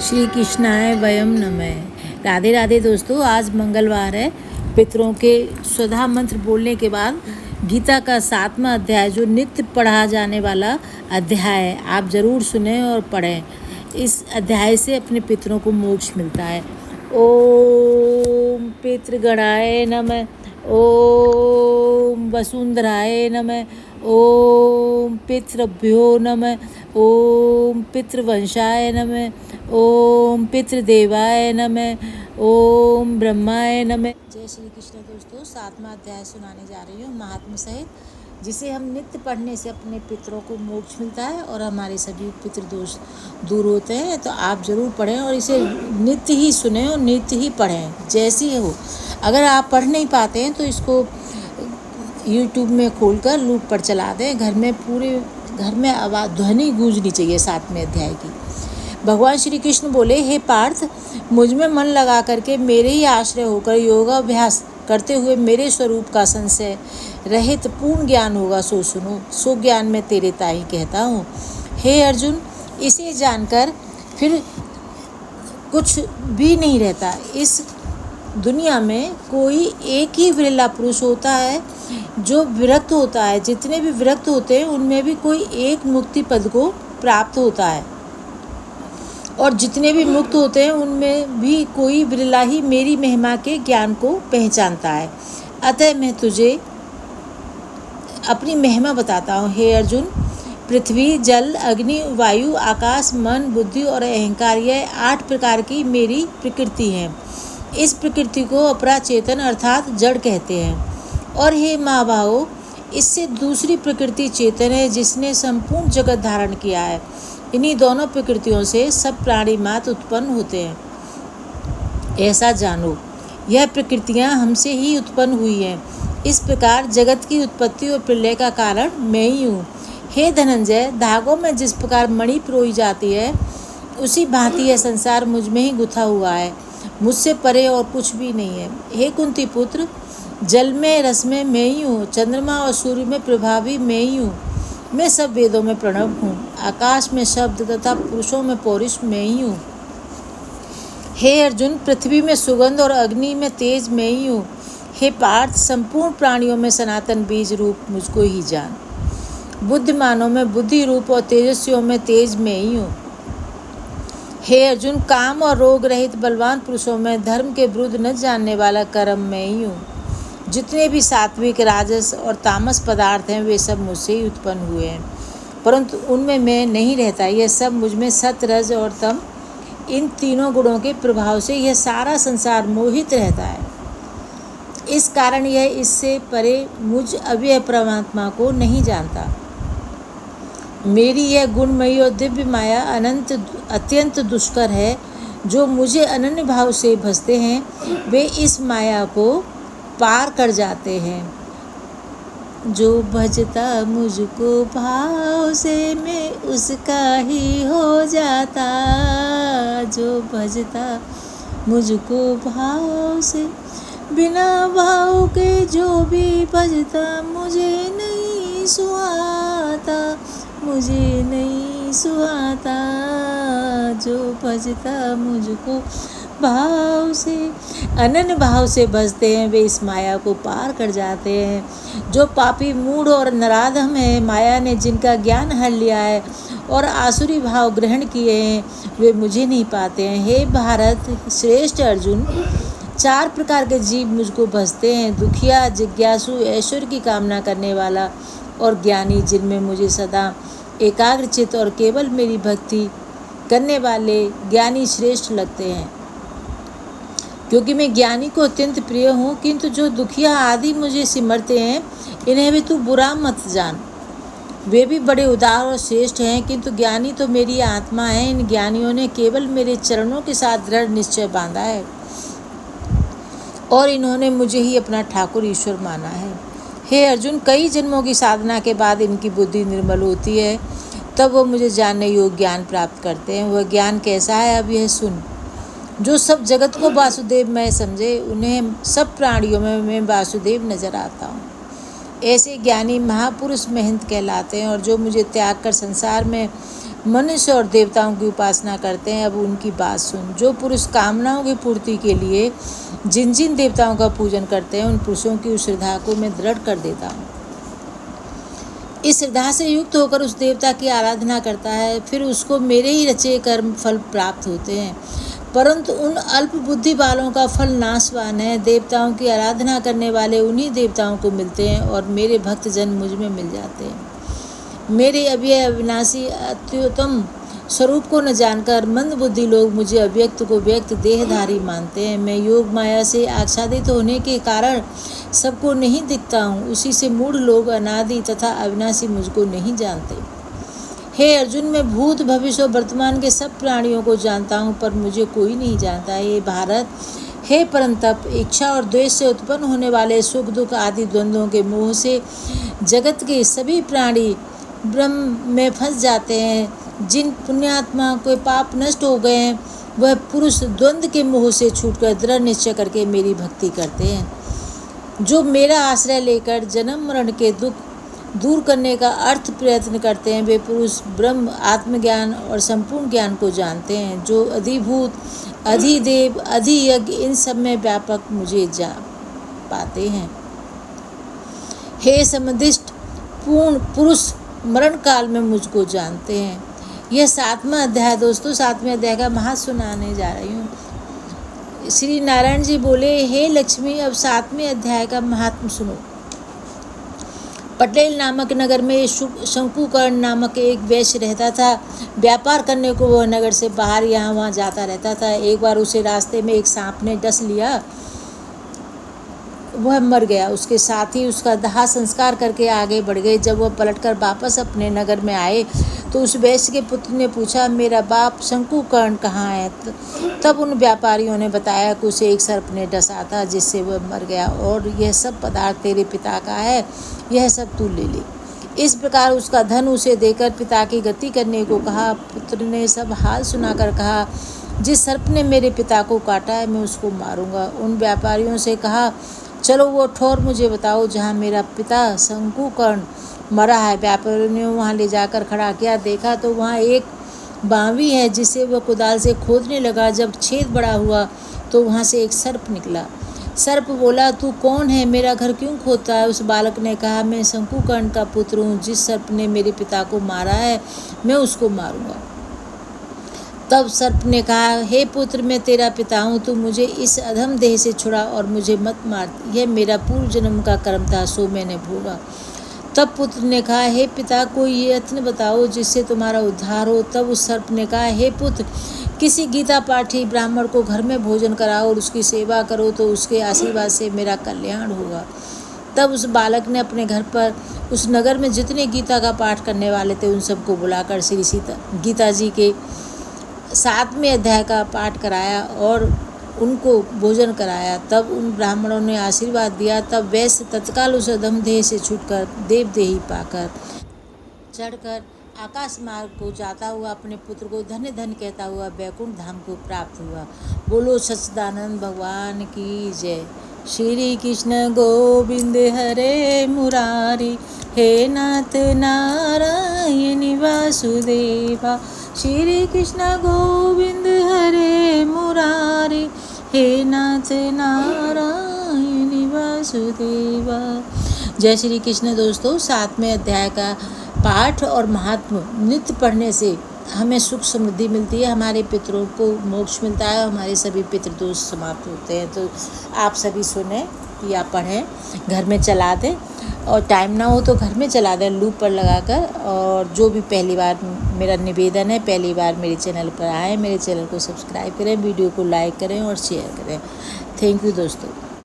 श्री कृष्णाय वयम नमः। राधे राधे दोस्तों, आज मंगलवार है। पितरों के स्वधा मंत्र बोलने के बाद गीता का 7वां अध्याय जो नित्य पढ़ा जाने वाला अध्याय है, आप ज़रूर सुने और पढ़ें। इस अध्याय से अपने पितरों को मोक्ष मिलता है। ओम पितृगणाय नमः, ओम वसुंधराय नमः, ओम पितृभ्यो नमः, ओम पितृवंशाय नमः, ओम पितृदेवाय नमः, ओम ब्रह्माय नमः। जय श्री कृष्ण दोस्तों, 7वां अध्याय सुनाने जा रही हूँ महात्म्य सहित, जिसे हम नित्य पढ़ने से अपने पितरों को मोक्ष मिलता है और हमारे सभी पितृदोष दूर होते हैं। तो आप ज़रूर पढ़ें और इसे नित्य ही सुनें और नित्य ही पढ़ें, जैसी हो। अगर आप पढ़ नहीं पाते हैं तो इसको यूट्यूब में खोलकर लूप पर चला दें। पूरे घर में आवाज़ ध्वनि गूंजनी चाहिए 7वें अध्याय की। भगवान श्री कृष्ण बोले, हे पार्थ, मुझ में मन लगा करके मेरे ही आश्रय होकर योगाभ्यास करते हुए मेरे स्वरूप का संशय रहित पूर्ण ज्ञान होगा, सो सुनो। सो ज्ञान मैं तेरे ताई कहता हूँ। हे अर्जुन, इसे जानकर फिर कुछ भी नहीं रहता। इस दुनिया में कोई एक ही विरला पुरुष होता है जो विरक्त होता है। जितने भी विरक्त होते हैं उनमें भी कोई एक मुक्ति पद को प्राप्त होता है, और जितने भी मुक्त होते हैं उनमें भी कोई विरला ही मेरी महिमा के ज्ञान को पहचानता है। अतः मैं तुझे अपनी महिमा बताता हूँ। हे अर्जुन, पृथ्वी, जल, अग्नि, वायु, आकाश, मन, बुद्धि और अहंकार, यह 8 प्रकार की मेरी प्रकृति है। इस प्रकृति को अपरा चेतन अर्थात जड़ कहते हैं। और हे महाबाहो, इससे दूसरी प्रकृति चेतन है, जिसने संपूर्ण जगत धारण किया है। इन्हीं दोनों प्रकृतियों से सब प्राणी मात्र उत्पन्न होते हैं, ऐसा जानो। यह प्रकृतियां हमसे ही उत्पन्न हुई हैं। इस प्रकार जगत की उत्पत्ति और प्रलय का कारण मैं ही हूँ। हे धनंजय, धागों में जिस प्रकार मणि पिरोई जाती है, उसी भांति यह संसार मुझ में ही गुथा हुआ है। मुझसे परे और कुछ भी नहीं है। हे कुंती पुत्र, जल में रस में मैं ही हूँ। चंद्रमा और सूर्य में प्रभावी मैं ही हूँ। मैं सब वेदों में प्रणव हूँ। आकाश में शब्द तथा पुरुषों में पौरुष मैं ही हूँ। हे अर्जुन, पृथ्वी में सुगंध और अग्नि में तेज मैं ही हूँ। हे पार्थ, संपूर्ण प्राणियों में सनातन बीज रूप मुझको ही जान। बुद्धिमानों में बुद्धि रूप और तेजस्वियों में तेज मैं ही हूँ। हे अर्जुन, काम और रोग रहित बलवान पुरुषों में धर्म के विरुद्ध न जानने वाला कर्म मैं ही हूँ। जितने भी सात्विक, राजस और तामस पदार्थ हैं, वे सब मुझसे ही उत्पन्न हुए हैं, परंतु उनमें मैं नहीं रहता। यह सब मुझ में सत, रज और तम, इन तीनों गुणों के प्रभाव से यह सारा संसार मोहित रहता है। इस कारण यह इससे परे मुझ अव्यय परमात्मा को नहीं जानता। मेरी यह गुणमयी और दिव्य माया अत्यंत दुष्कर है। जो मुझे अनन्य भाव से भजते हैं, वे इस माया को पार कर जाते हैं। जो भजता मुझको भाव से, मैं उसका ही हो जाता। जो भजता मुझको भाव से, बिना भाव के जो भी भजता, मुझे नहीं सुहाता, मुझे नहीं सुहाता। जो भजता मुझको भाव से, अनन्य भाव से भजते हैं, वे इस माया को पार कर जाते हैं। जो पापी, मूढ़ और नराधम है, माया ने जिनका ज्ञान हर लिया है और आसुरी भाव ग्रहण किए हैं, वे मुझे नहीं पाते हैं। हे भारत श्रेष्ठ अर्जुन, 4 प्रकार के जीव मुझको भजते हैं। दुखिया, जिज्ञासु, ऐश्वर्य की कामना करने वाला और ज्ञानी, जिनमें मुझे सदा एकाग्रचित और केवल मेरी भक्ति करने वाले ज्ञानी श्रेष्ठ लगते हैं, क्योंकि मैं ज्ञानी को अत्यंत प्रिय हूँ। किंतु जो दुखिया आदि मुझे सिमरते हैं, इन्हें भी तू बुरा मत जान। वे भी बड़े उदार और श्रेष्ठ हैं, किंतु ज्ञानी तो मेरी आत्मा है। इन ज्ञानियों ने केवल मेरे चरणों के साथ दृढ़ निश्चय बांधा है और इन्होंने मुझे ही अपना ठाकुर ईश्वर माना है। हे अर्जुन, कई जन्मों की साधना के बाद इनकी बुद्धि निर्मल होती है, तब वो मुझे जानने योग्य ज्ञान प्राप्त करते हैं। वह ज्ञान कैसा है, अब यह सुन। जो सब जगत को वासुदेव मैं समझे, उन्हें सब प्राणियों में मैं वासुदेव नजर आता हूँ। ऐसे ज्ञानी महापुरुष महंत कहलाते हैं, और जो मुझे त्याग कर संसार में मनुष्य और देवताओं की उपासना करते हैं। अब उनकी बात सुन। जो पुरुष कामनाओं की पूर्ति के लिए जिन जिन देवताओं का पूजन करते हैं, उन पुरुषों की उस श्रद्धा को मैं दृढ़ कर देता हूँ। इस श्रद्धा से युक्त होकर उस देवता की आराधना करता है, फिर उसको मेरे ही रचे कर्म फल प्राप्त होते हैं। परंतु उन अल्प बुद्धि वालों का फल नाशवान है। देवताओं की आराधना करने वाले उन्हीं देवताओं को मिलते हैं और मेरे भक्तजन मुझ में मिल जाते हैं। मेरे अव्यय अविनाशी अत्युत्तम स्वरूप को न जानकर मंद बुद्धि लोग मुझे अव्यक्त को व्यक्त देहधारी मानते हैं। मैं योग माया से आच्छादित होने के कारण सबको नहीं दिखता हूँ, उसी से मूढ़ लोग अनादि तथा अविनाशी मुझको नहीं जानते। हे अर्जुन, मैं भूत भविष्य और वर्तमान के सब प्राणियों को जानता हूँ, पर मुझे कोई नहीं जानता। हे भारत, हे परंतप, इच्छा और द्वेष से उत्पन्न होने वाले सुख दुख आदि द्वंद्वों के मोह से जगत के सभी प्राणी ब्रह्म में फंस जाते हैं। जिन पुण्यात्मा के पाप नष्ट हो गए हैं, वह पुरुष द्वंद्व के मोह से छूटकर दृढ़ निश्चय करके मेरी भक्ति करते हैं। जो मेरा आश्रय लेकर जन्म मरण के दुख दूर करने का अर्थ प्रयत्न करते हैं, वे पुरुष ब्रह्म, आत्मज्ञान और संपूर्ण ज्ञान को जानते हैं। जो अधिभूत, अधिदेव, अधियज्ञ, इन सब में व्यापक मुझे जा पाते हैं। हे समदिष्ट पूर्ण पुरुष, मरण काल में मुझको जानते हैं। यह 7वां अध्याय दोस्तों, 7वें अध्याय का महत्व सुनाने जा रही हूँ। श्री नारायण जी बोले, हे लक्ष्मी, अब 7वें अध्याय का महात्म सुनो। पटेल नामक नगर में शंकुकर्ण नामक एक वैश्य रहता था। व्यापार करने को वह नगर से बाहर यहाँ वहाँ जाता रहता था। एक बार उसे रास्ते में एक सांप ने डस लिया, वह मर गया। उसके साथ ही उसका दाह संस्कार करके आगे बढ़ गए। जब वह पलटकर वापस अपने नगर में आए तो उस वैश्य के पुत्र ने पूछा, मेरा बाप शंकुकर्ण कहाँ है? तब उन व्यापारियों ने बताया कि उसे एक सर्प ने डसा था, जिससे वह मर गया, और यह सब पदार्थ तेरे पिता का है, यह सब तू ले ले। इस प्रकार उसका धन उसे देकर पिता की गति करने को कहा। पुत्र ने सब हाल सुनाकर कहा, जिस सर्प ने मेरे पिता को काटा है, मैं उसको मारूंगा। उन व्यापारियों से कहा, चलो वो ठोर मुझे बताओ जहाँ मेरा पिता शंकुकर्ण मरा है। व्यापारियों ने वहाँ ले जाकर खड़ा किया। देखा तो वहाँ एक बावी है, जिसे वह कुदाल से खोदने लगा। जब छेद बड़ा हुआ तो वहाँ से एक सर्प निकला। सर्प बोला, तू कौन है? मेरा घर क्यों खोदता है? उस बालक ने कहा, मैं शंकुकर्ण का पुत्र हूँ। जिस सर्प ने मेरे पिता को मारा है, मैं उसको मारूंगा। तब सर्प ने कहा, हे पुत्र, मैं तेरा पिता हूँ, तू मुझे इस अधम देह से छुड़ा और मुझे मत मार। यह मेरा पूर्व जन्म का कर्म था, सो मैंने भोगा। तब पुत्र ने कहा, हे पिता, कोई यत्न बताओ जिससे तुम्हारा उद्धार हो। तब उस सर्प ने कहा, हे पुत्र, किसी गीता पाठी ब्राह्मण को घर में भोजन कराओ और उसकी सेवा करो, तो उसके आशीर्वाद से मेरा कल्याण होगा। तब उस बालक ने अपने घर पर उस नगर में जितने गीता का पाठ करने वाले थे, उन सबको बुलाकर श्री गीता जी के 7वें अध्याय का पाठ कराया और उनको भोजन कराया। तब उन ब्राह्मणों ने आशीर्वाद दिया। तब वैश्य तत्काल उस अधम देह से छूटकर देवदेही पाकर चढ़कर आकाश मार्ग को जाता हुआ अपने पुत्र को धन्य धन्य कहता हुआ वैकुंठ धाम को प्राप्त हुआ। बोलो सच्चिदानंद भगवान की जय। श्री कृष्ण गोविंद हरे मुरारी, हे नाथ नारायण वासुदेवा। श्री कृष्ण गोविंद हरे मुरारी, हे नाथ नारायण वासुदेवा। जय श्री कृष्ण। दोस्तों, 7वें अध्याय का पाठ और महात्म नित्य पढ़ने से हमें सुख समृद्धि मिलती है, हमारे पितरों को मोक्ष मिलता है, हमारे सभी पितृ दोष समाप्त होते हैं। तो आप सभी सुने या पढ़ें, घर में चला दें, और टाइम ना हो तो घर में चला दें लूप पर लगाकर। और जो भी पहली बार, मेरा निवेदन है, पहली बार मेरे चैनल पर आए, मेरे चैनल को सब्सक्राइब करें, वीडियो को लाइक करें और शेयर करें। थैंक यू दोस्तों।